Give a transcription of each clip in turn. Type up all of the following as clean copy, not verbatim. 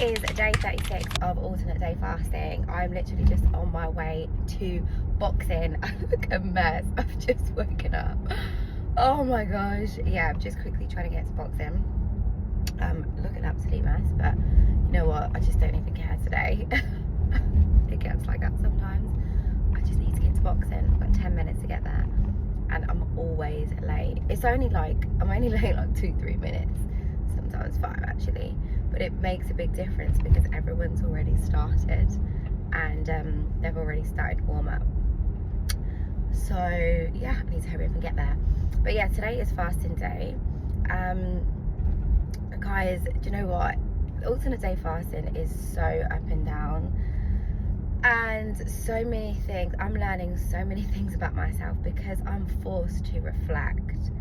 It is day 36 of alternate day fasting. I'm literally just on my way to boxing. I look a mess. I've just woken up. Oh my gosh. Yeah, I'm just quickly trying to get to boxing. Look an absolute mess, but you know what? I just don't even care today. It gets like that sometimes. I just need to get to boxing. I've got 10 minutes to get there, and I'm always late. I'm only late like 2-3 minutes, sometimes 5 actually. But it makes a big difference because everyone's already started and they've already started warm up. So yeah, I need to hurry up and get there. But yeah, today is fasting day. Guys, do you know what? Alternate day fasting is so up and down, and so many things. I'm learning so many things about myself because I'm forced to reflect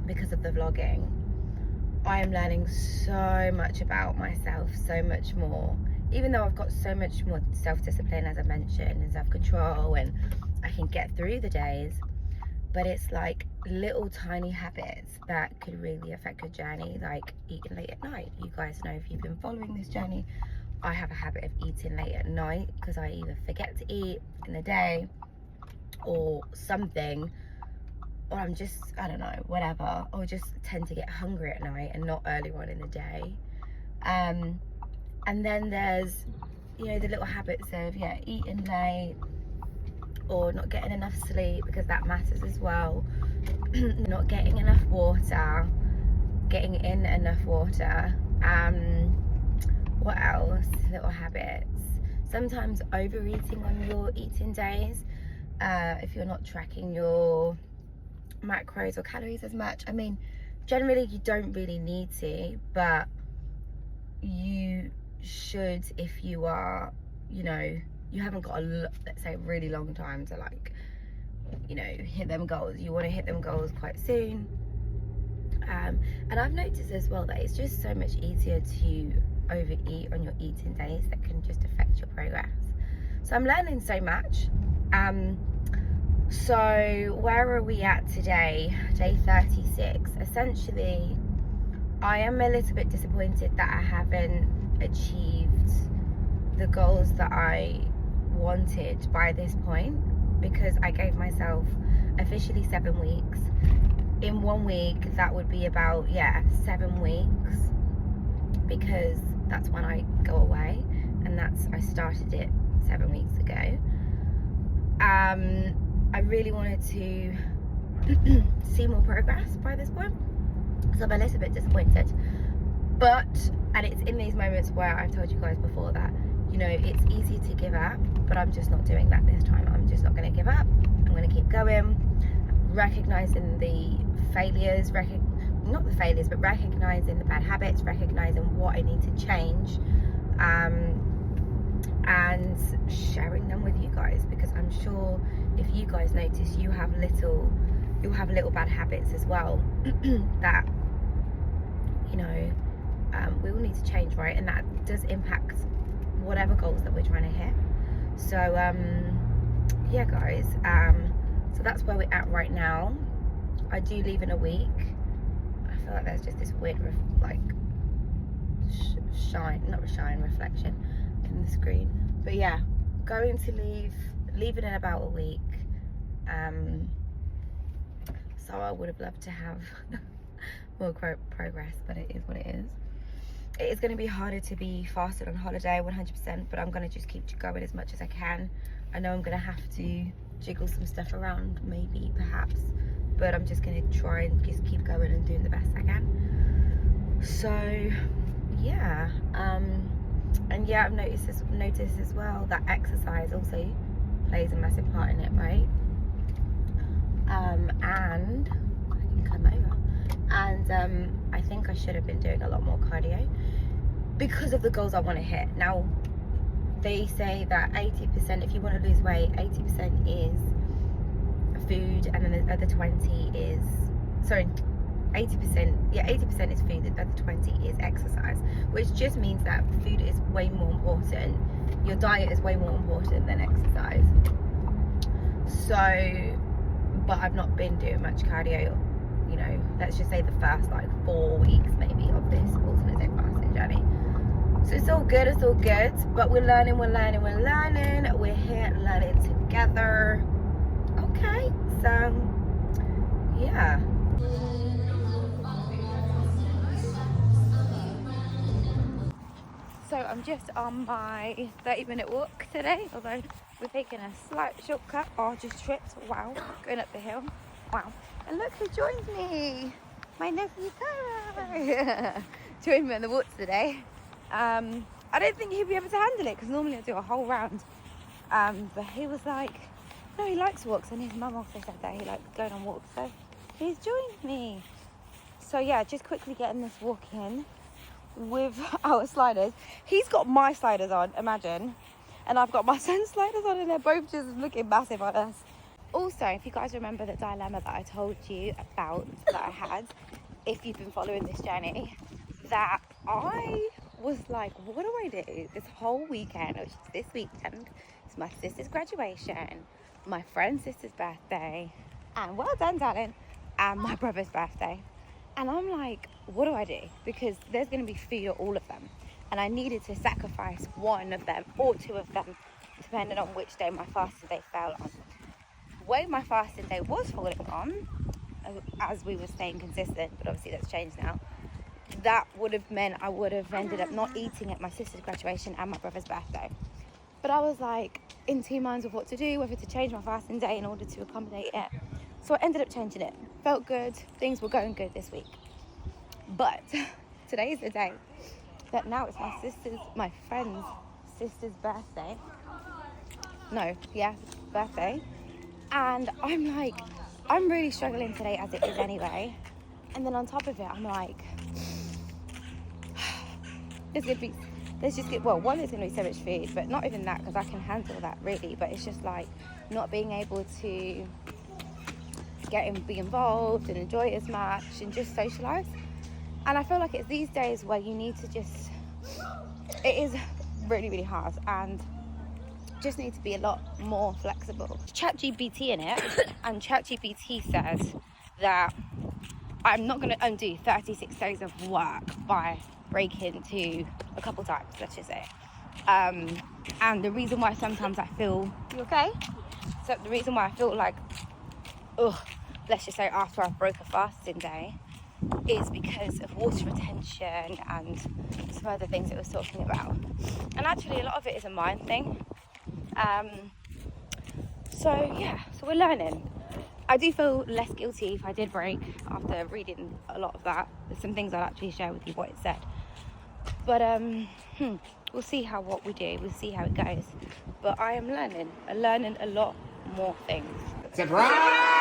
because of the vlogging. I am learning so much about myself, so much more, even though I've got so much more self-discipline, as I mentioned, and self-control, and I can get through the days. But it's like little tiny habits that could really affect your journey, like eating late at night. You guys know, if you've been following this journey, I have a habit of eating late at night because I either forget to eat in the day or something, or I'm just, I don't know, whatever, or just tend to get hungry at night and not earlier on in the day. And then there's, you know, the little habits of, yeah, eating late or not getting enough sleep, because that matters as well. Not getting enough water, getting in enough water. What else? Little habits. Sometimes overeating on your eating days, if you're not tracking your macros or calories as much. I mean, generally you don't really need to, but you should if you are, you know, you haven't got let's say a really long time to, like, you know, hit them goals. You want to hit them goals quite soon. And I've noticed as well that it's just so much easier to overeat on your eating days. That can just affect your progress. So I'm learning so much. So where are we at today? Day 36. Essentially, I am a little bit disappointed that I haven't achieved the goals that I wanted by this point, because I gave myself officially 7 weeks. In 1 week, that would be about, 7 weeks, because that's when I go away, and I started it 7 weeks ago. I really wanted to see more progress by this point, so I'm a little bit disappointed. And it's in these moments where I've told you guys before that, you know, it's easy to give up, but I'm just not doing that this time. I'm just not going to give up. I'm going to keep going, recognizing the failures, not the failures, but recognizing the bad habits, recognizing what I need to change, and sharing them with you guys, because I'm sure if you guys notice, you'll have little bad habits as well that, you know, we all need to change, right? And that does impact whatever goals that we're trying to hit. So yeah guys, so that's where we're at right now. I do leave in a week. I feel like there's just this weird reflection in the screen, but yeah, going to leaving in about a week. So I would have loved to have more progress, but it is what it is. It is going to be harder to be fasted on holiday, 100%, but I'm going to just keep going as much as I can. I know I'm going to have to jiggle some stuff around, maybe, perhaps, but I'm just going to try and just keep going and doing the best I can. So yeah, and yeah, I've noticed as well that exercise also plays a massive part in it, right? And I can come over, and I think I should have been doing a lot more cardio because of the goals I want to hit. Now, they say that 80%, if you want to lose weight, 80% is food, and then the other 20 is, sorry, 80% is food, the other 20 is exercise, which just means that food is way more important. Your diet is way more important than exercise. So, but I've not been doing much cardio, you know, let's just say the first like 4 weeks maybe of this alternate day fasting journey. So it's all good, but we're learning. We're here learning together. Okay, so yeah. So I'm just on my 30-minute walk today, although we're taking a slight shortcut. Oh, just tripped. Wow, going up the hill. Wow. And look who joined me. My nephew Sarah. Joined me on the walk today. I don't think he'd be able to handle it because normally I do a whole round. But he was like, no, he likes walks, and his mum also said that he likes going on walks. So he's joined me. So yeah, just quickly getting this walk in with our sliders. He's got my sliders on, imagine, and I've got my son's sliders on, and they're both just looking massive on us. Also, if you guys remember the dilemma that I told you about that I had, if you've been following this journey, that I was like, what do I do this whole weekend, which is this weekend? It's my sister's graduation, my friend's sister's birthday, and well done, darling, and my brother's birthday. And I'm like, what do I do? Because there's going to be food at all of them. And I needed to sacrifice one of them or two of them, depending on which day my fasting day fell on. When my fasting day was falling on, as we were staying consistent, but obviously that's changed now, that would have meant I would have ended up not eating at my sister's graduation and my brother's birthday. But I was like in two minds of what to do, whether to change my fasting day in order to accommodate it. So I ended up changing it. Felt good, things were going good this week. But today is the day that now it's my friend's sister's birthday. Birthday. And I'm like, I'm really struggling today as it is anyway. And then on top of it, I'm like, there's going to be so much food, but not even that, because I can handle that really. But it's just like not being able to be involved and enjoy it as much and just socialise. And I feel like it's these days where you need to just, it is really, really hard, and just need to be a lot more flexible. ChatGPT in it, and ChatGPT says that I'm not going to undo 36 days of work by breaking to a couple times, let's just say. And the reason why sometimes I feel, you okay? So the reason why I feel like, let's just say after I broke a fasting day, is because of water retention and some other things it was talking about. And actually a lot of it is a mind thing. So we're learning. I do feel less guilty if I did break after reading a lot of that. There's some things I'll actually share with you what it said. But we'll see what we do. We'll see how it goes. But I am learning a lot more things. Surprise!